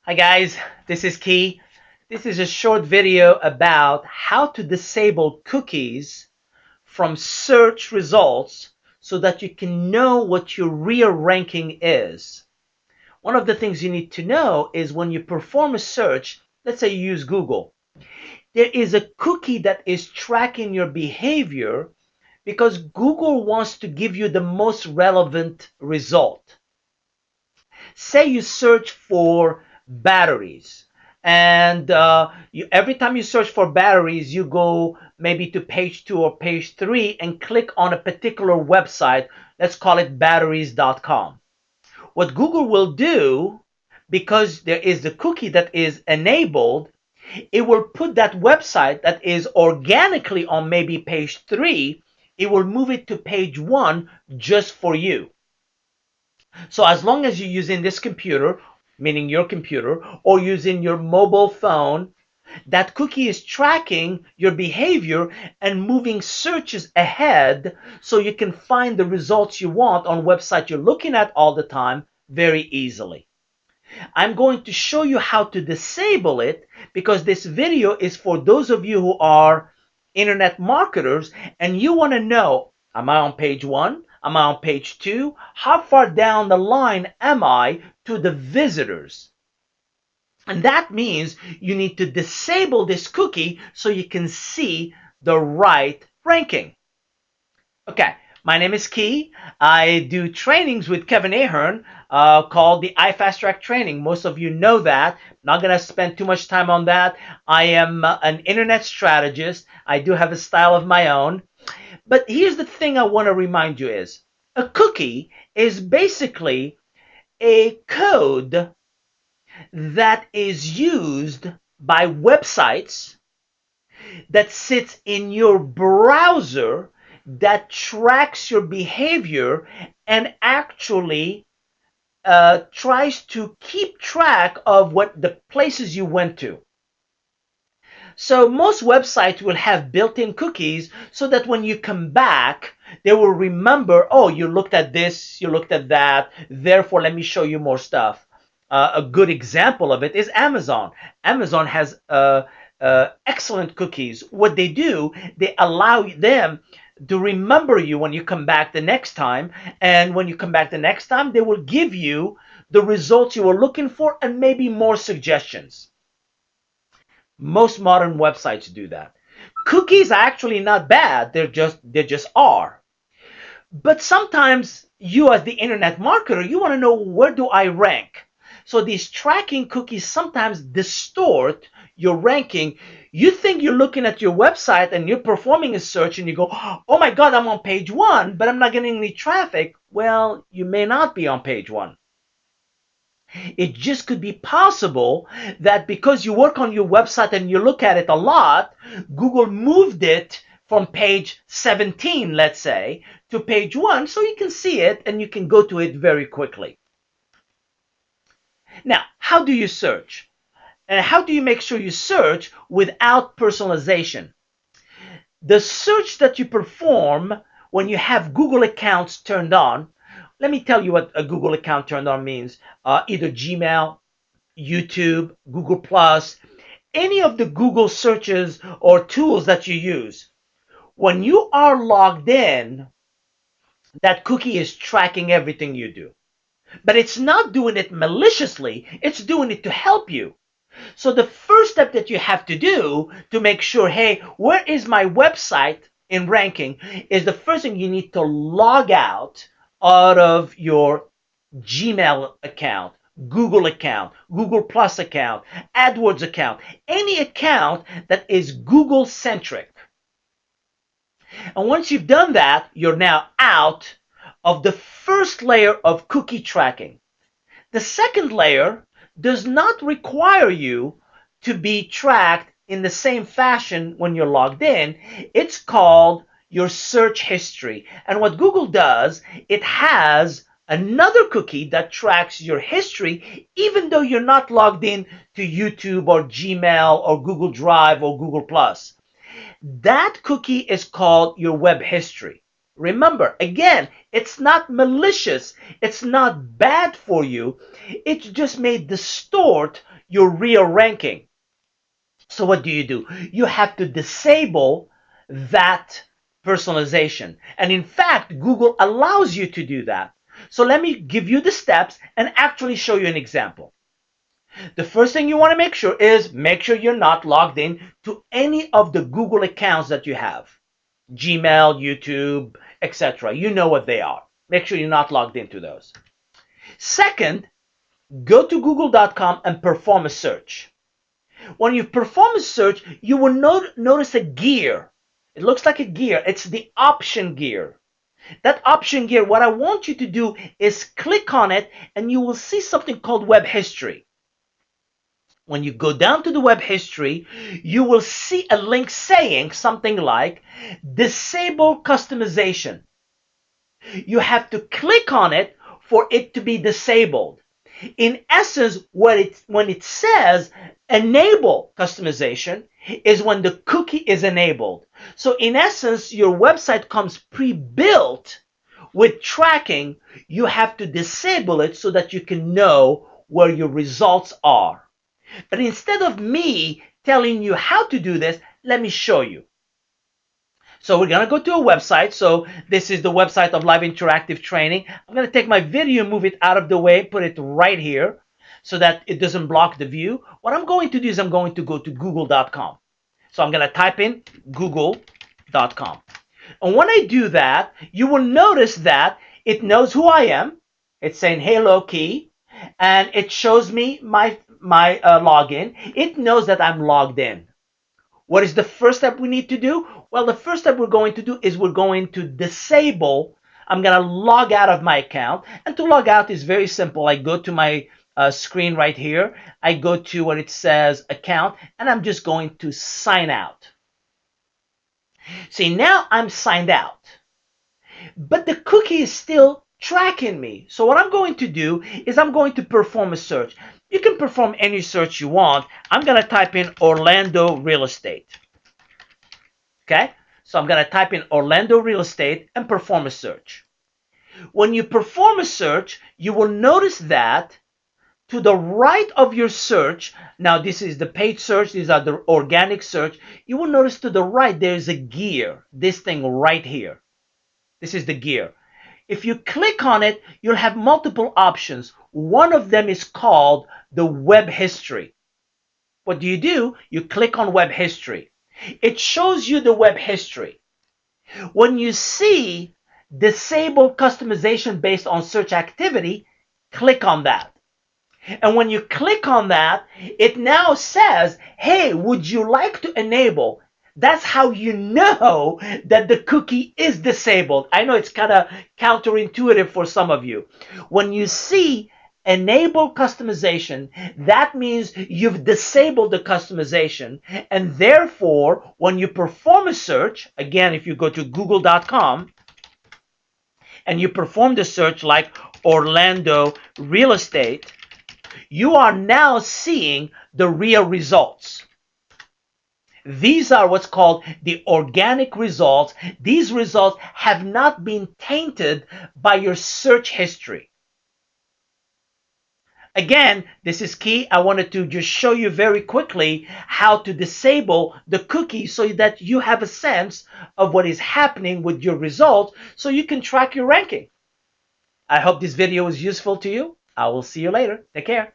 Hi guys, this is Key. This is a short video about how to disable cookies from search results so that you can know what your real ranking is. One of the things you need to know is when you perform a search, let's say you use Google, there is a cookie that is tracking your behavior because Google wants to give you the most relevant result. Say you search for batteries and every time you search for batteries you go maybe to page 2 or page 3 and click on a particular website. Let's call it batteries.com. What Google will do, because there is the cookie that is enabled, it will put that website that is organically on maybe page 3, it will move it to page 1 just for you. So as long as you're using this computer, meaning your computer, or using your mobile phone, that cookie is tracking your behavior and moving searches ahead so you can find the results you want on websites you're looking at all the time very easily. I'm going to show you how to disable it because this video is for those of you who are internet marketers and you want to know, am I on page 1? Am I on page 2? How far down the line am I to the visitors? And that means you need to disable this cookie so you can see the right ranking. Okay, my name is Key. I do trainings with Kevin Ahern called the iFast Track Training. Most of you know that. Not going to spend too much time on that. I am an internet strategist. I do have a style of my own. But here's the thing I want to remind you is a cookie is basically a code that is used by websites that sits in your browser that tracks your behavior and actually tries to keep track of what the places you went to. So most websites will have built-in cookies so that when you come back, they will remember, oh, you looked at this, you looked at that, therefore let me show you more stuff. A good example of it is Amazon. Amazon has excellent cookies. What they do, they allow them to remember you when you come back the next time. And when you come back the next time, they will give you the results you were looking for and maybe more suggestions. Most modern websites do that. Cookies are actually not bad. They just are. But sometimes you as the internet marketer, you want to know where do I rank? So these tracking cookies sometimes distort your ranking. You think you're looking at your website and you're performing a search and you go, oh my God, I'm on page 1, but I'm not getting any traffic. Well, you may not be on page 1. It just could be possible that because you work on your website and you look at it a lot, Google moved it from page 17, let's say, to page 1 so you can see it and you can go to it very quickly. Now, how do you search? And how do you make sure you search without personalization? The search that you perform when you have Google accounts turned on, let me tell you what a Google account turned on means. Either Gmail, YouTube, Google Plus, any of the Google searches or tools that you use. When you are logged in, that cookie is tracking everything you do. But it's not doing it maliciously, it's doing it to help you. So the first step that you have to do to make sure, hey, where is my website in ranking, is the first thing you need to log out of your Gmail account, Google account, Google Plus account, AdWords account, any account that is Google centric. And once you've done that, you're now out of the first layer of cookie tracking. The second layer does not require you to be tracked in the same fashion when you're logged in. It's called your search history. And what Google does, it has another cookie that tracks your history even though you're not logged in to YouTube or Gmail or Google Drive or Google Plus. That cookie is called your web history. Remember, again, it's not malicious. It's not bad for you. It just may distort your real ranking. So what do? You have to disable that personalization. And in fact, Google allows you to do that. So let me give you the steps and actually show you an example. The first thing you want to make sure you're not logged in to any of the Google accounts that you have. Gmail, YouTube, etc. You know what they are. Make sure you're not logged into those. Second, go to google.com and perform a search. When you perform a search, you will notice a gear. It looks like a gear. It's the option gear. That option gear, what I want you to do is click on it and you will see something called web history. When you go down to the web history, you will see a link saying something like Disable Customization. You have to click on it for it to be disabled. In essence, when it says enable customization is when the cookie is enabled. So in essence, your website comes pre-built with tracking. You have to disable it so that you can know where your results are. But instead of me telling you how to do this, let me show you. So we're going to go to a website. So this is the website of Live Interactive Training. I'm going to take my video, move it out of the way, put it right here so that it doesn't block the view. What I'm going to do is I'm going to go to google.com. So I'm going to type in google.com. And when I do that, you will notice that it knows who I am. It's saying hello key, and it shows me my login. It knows that I'm logged in. What is the first step we need to do? Well, the first step we're going to do is we're going to disable. I'm going to log out of my account. And to log out is very simple. I go to my screen right here. I go to where it says account, and I'm just going to sign out. See, now I'm signed out. But the cookie is still tracking me. So what I'm going to do is I'm going to perform a search. You can perform any search you want. I'm going to type in Orlando real estate. Okay? So I'm going to type in Orlando real estate and perform a search. When you perform a search, you will notice that to the right of your search, now this is the paid search, these are the organic search, you will notice to the right there's a gear, this thing right here. This is the gear. If you click on it, you'll have multiple options. One of them is called the web history. What do? You click on web history. It shows you the web history. When you see disable customization based on search activity, click on that. And when you click on that, it now says, hey, would you like to enable? That's how you know that the cookie is disabled. I know it's kind of counterintuitive for some of you. When you see enable customization, that means you've disabled the customization. And therefore, when you perform a search, again, if you go to google.com and you perform the search like Orlando real estate, you are now seeing the real results. These are what's called the organic results. These results have not been tainted by your search history. Again, this is key. I wanted to just show you very quickly how to disable the cookie so that you have a sense of what is happening with your results so you can track your ranking. I hope this video was useful to you. I will see you later. Take care.